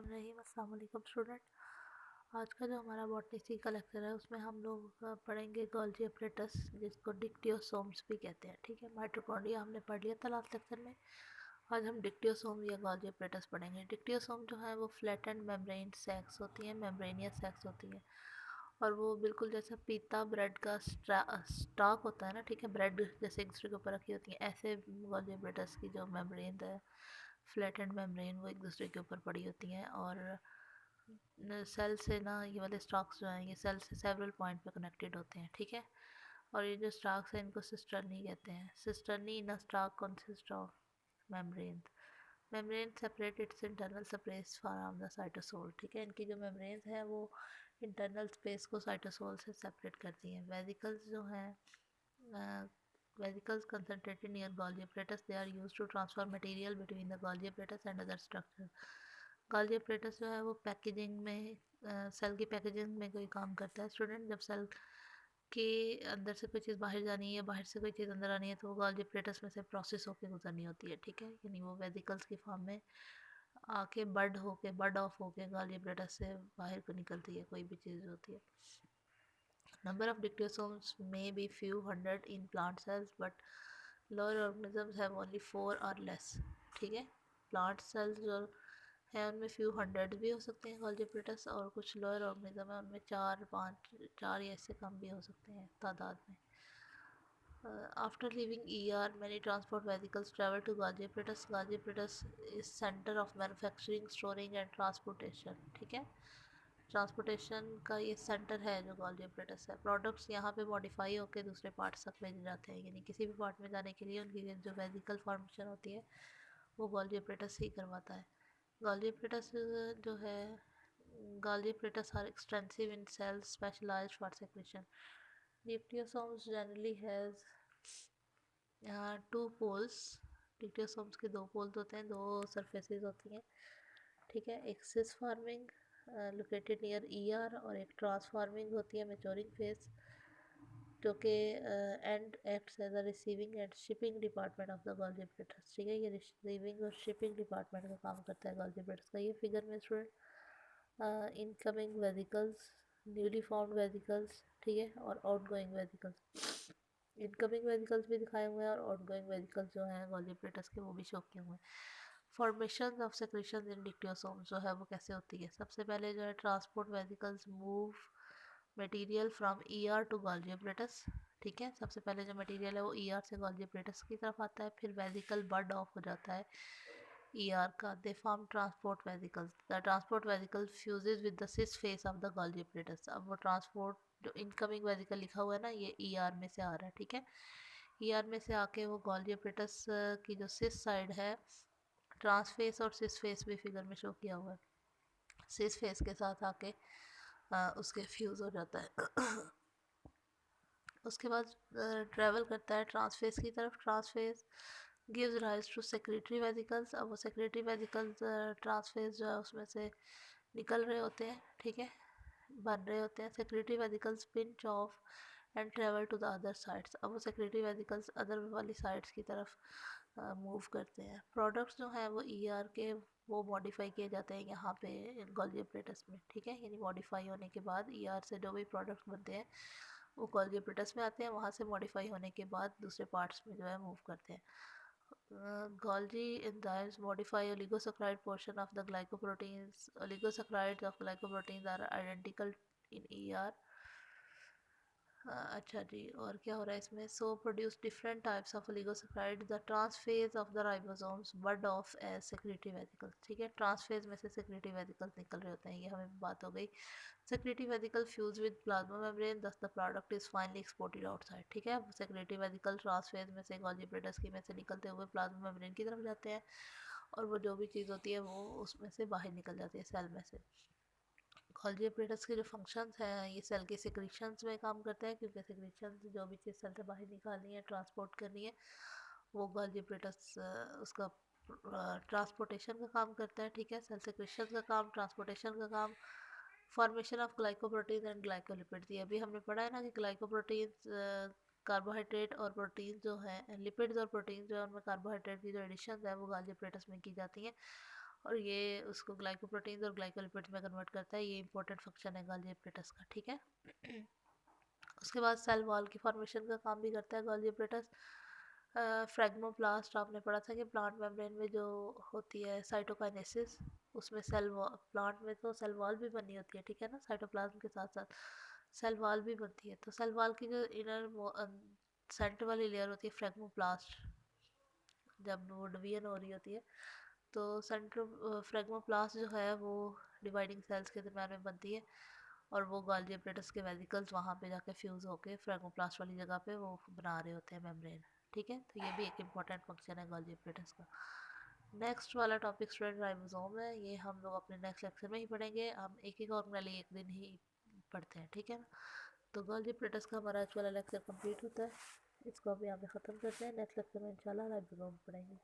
रहीम अस्सलाम वालेकुम स्टूडेंट। आज का जो हमारा बॉटनी सी का लेक्चर है उसमें हम लोग पढ़ेंगे गोल्जी अपरेटस जिसको डिक्टियोसोम्स भी कहते हैं। ठीक है, माइटोकॉन्ड्रिया हमने पढ़ लिया था लास्ट लेक्चर में। आज हम डिक्टियोसोम या गोल्जी अपरेटस पढ़ेंगे। डिक्टियोसोम जो है वो फ्लैटेंड मेम्ब्रेन सैक्स होती हैं, मेम्ब्रेनियस सैक्स होती हैं और वो बिल्कुल जैसा पीता ब्रेड का स्टॉक होता है ना, ठीक है, ब्रेड जैसे एक दूसरे के ऊपर रखी होती हैं, ऐसे गोल्जी अपरेटस की जो मेम्ब्रेन है, फ्लैटेंड मेम्ब्रेन, वो एक दूसरे के ऊपर पड़ी होती हैं और सेल से ना ये वाले स्टॉक्स जो हैं ये सेल से सेवरल पॉइंट पे कनेक्टेड होते हैं। ठीक है, और ये जो स्टॉक्स हैं इनको सिस्टर्नी कहते हैं। Cisternae in a stock consist of membrane. Membrane separate it's internal space from the cytosol. ठीक है, इनकी जो मेम्ब्रेन है वो इंटरनल स्पेस को साइटोसोल से सेपरेट करती हैं। वेसिकल्स जो हैं vesicles concentrated near Golgi apparatus, they are used to transfer material between the Golgi apparatus and other structures. Golgi apparatus जो है वो पैकेजिंग में सेल की पैकेजिंग में कोई काम करता है। स्टूडेंट, जब सेल के अंदर से कोई चीज़ बाहर जानी है या बाहर से कोई चीज़ अंदर आनी है तो वो Golgi apparatus में से प्रोसेस होकर गुजरनी होती है। ठीक है, यानी वो वेसिकल्स की फॉर्म में आके बड ऑफ होके Golgi apparatus से बाहर को निकलती है कोई भी चीज़ होती है। Number of dictyosomes may be few hundred in plant cells, but lower organisms have only 4 or less. ठीक है, प्लांट सेल्स जो है उनमें फ्यू हंड्रेड भी हो सकते हैं गोल्जी अपरेटस, और कुछ लोअर ऑर्गेनिज्म है उनमें चार या इससे कम भी हो सकते हैं तादाद में। After leaving ER, many transport vehicles travel to Golgi apparatus. Golgi apparatus is center of manufacturing, storing and transportation. ठीक है, ट्रांसपोर्टेशन का ये सेंटर है जो गोल्जी अपरेटस है। प्रोडक्ट्स यहाँ पे मॉडिफाई होकर दूसरे पार्ट्स तक भेजे जाते हैं, यानी किसी भी पार्ट में जाने के लिए उनकी जो वेजिकल फॉर्मेशन होती है वो गोल्जी अपरेटस ही करवाता है। गोल्जी अपरेटस जो है, Golgi apparatus are extensive in cells specialised for secretion. Dictyosomes generally has two poles. Dictyosomes के दो पोल्स होते हैं, दो सरफेसेस होती हैं। ठीक है, एक cis forming located near ER और एक ट्रांसफार्मिंग होती है मैच्योरिंग फेज, जो कि end acts as a receiving and shipping department of the Golgi apparatus. ठीक है, ये रिसीविंग और शिपिंग डिपार्टमेंट का काम करता है गोल्जी अपरेटस का। ये फिगर में student incoming vesicles, newly formed vesicles, ठीक है, और आउटगोइंग वेजिकल्स। इनकमिंग वेजिकल्स भी दिखाए हुए हैं और आउटगोइंग वेजिकल्स जो हैं गोल्जी अपरेटस के वो भी शो किए हुए हैं। Formation of secretion in dictyosome जो है वो कैसे होती है। सबसे पहले जो है transport vesicles move material from ER to Golgi apparatus. ठीक है, सबसे पहले जो मटेरियल है वो ईआर से गोल्जी अपरेटस की तरफ आता है, फिर वेजिकल बर्ड ऑफ हो जाता है ईआर का। They form transport vesicles. The transport vesicle fuses with the cis face of the Golgi apparatus. अब वो ट्रांसपोर्ट जो इनकमिंग वेजिकल लिखा हुआ है ना, ये ईआर में से आ रहा है। ठीक है, ईआर में से आके वो गोल्जी अपरेटस की जो सिस साइड है, ट्रांसफेस और सिस फेस भी फिगर में शो किया हुआ है, सिस फेस के साथ आके उसके फ्यूज़ हो जाता है। उसके बाद ट्रैवल करता है ट्रांसफेस की तरफ। Trans face gives rise to secretory vesicles. अब वो सेक्रेटरी वेजिकल्स ट्रांसफेस जो है उसमें से निकल रहे होते हैं, ठीक है, बन रहे होते हैं। Secretory vesicles pinch off and travel to the other sides. अब वो सेक्रेटरी वेजिकल्स अदर वाली साइड्स की तरफ मूव करते हैं। प्रोडक्ट्स जो हैं वो ईआर के वो मॉडिफाई किए जाते हैं यहाँ पे गोल्जी अपरेटस में। ठीक है, यानी मॉडिफाई होने के बाद ईआर से जो भी प्रोडक्ट्स बनते हैं वो गोल्जी अपरेटस में आते हैं, वहाँ से मॉडिफाई होने के बाद दूसरे पार्ट्स में जो है मूव करते हैं। Golgi enzymes modify oligosaccharide portion of the glycoproteins. Oligosaccharides of glycoproteins are identical in ER. अच्छा जी, और क्या हो रहा है इसमें। So produce different types of oligosaccharide. The trans face of the ribosomes bud off as secretory vesicles. ठीक है, trans phase में से सेक्रेटरी वेसिकल्स निकल रहे होते हैं, ये हमें बात हो गई। Secretory vesicle fuse with plasma membrane, thus the product is finally exported outside. ठीक है, सेक्रेटरी वेसिकल ट्रांसफेज में से गोल्जी अपरेटस की में से निकलते हुए प्लाज्मा मेम्ब्रेन की तरफ जाते हैं और वो जो भी चीज़ होती है वो उसमें से बाहर निकल जाती है सेल में से। गोल्जी अपरेटस के जो फंक्शंस हैं ये सेल के सिक्रीशंस में काम करते हैं, क्योंकि सिक्रीशंस जो भी चीज़ सेल से बाहर निकालनी है, ट्रांसपोर्ट करनी है, वो गोल्जी अपरेटस उसका ट्रांसपोर्टेशन का काम करता है। ठीक है, सेल सिक्रीशंस का काम, ट्रांसपोर्टेशन का काम। Formation of glycoprotein and glycolipids, ये अभी हमने पढ़ा है ना कि ग्लाइकोप्रोटीन्स कार्बोहाइड्रेट और प्रोटीन जो है, लिपिड्स और प्रोटीन जो है उनमें कार्बोहाइड्रेट की जो एडिशन है वो गोल्जी अपरेटस में की जाती हैं और ये उसको ग्लाइकोप्रोटीन्स और ग्लाइकोलिपिड्स में कन्वर्ट करता है। ये इंपॉर्टेंट फंक्शन है गोल्गी एपरेटस का, ठीक है। उसके बाद सेल वॉल की फॉर्मेशन का काम भी करता है गोल्गी एपरेटस। फ्रेगमोप्लास्ट आपने पढ़ा था कि प्लांट मेम्ब्रेन में जो होती है साइटोकाइनेसिस, उसमें सेल वॉल, प्लांट में तो सेल वॉल भी बनी होती है, ठीक है ना, साइटोप्लाज्म के साथ साथ सेल वॉल भी बनती है। तो सेल वॉल की जो इनर सेंटर वाली लेयर होती है फ्रेगमोप्लास्ट, जब वो डिवीजन हो रही होती है तो सेंट्रो फ्रेगमोप्लास्ट जो है वो डिवाइडिंग सेल्स के दरम्यान में बनती है, और वो गोल्गी एपरेटस के वेसिकल्स वहाँ पे जाके फ्यूज़ होके फ्रेगमोप्लास्ट वाली जगह पे वो बना रहे होते हैं मेम्ब्रेन, ठीक है। तो ये भी एक इम्पॉर्टेंट फंक्शन है गोल्गी एपरेटस का। नेक्स्ट वाला टॉपिक स्टूडेंट राइबोसोम है। ये हम लोग अपने नेक्स्ट लेक्चर में ही पढ़ेंगे। हम एक एक ऑर्गेनेल एक दिन ही पढ़ते हैं, ठीक है ना। तो गोल्गी एपरेटस का हमारा आज वाला लेक्चर कंप्लीट होता है। इसको अभी यहाँ पे ख़त्म करते हैं। नेक्स्ट लेक्चर में इंशाल्लाह राइबोसोम पढ़ेंगे।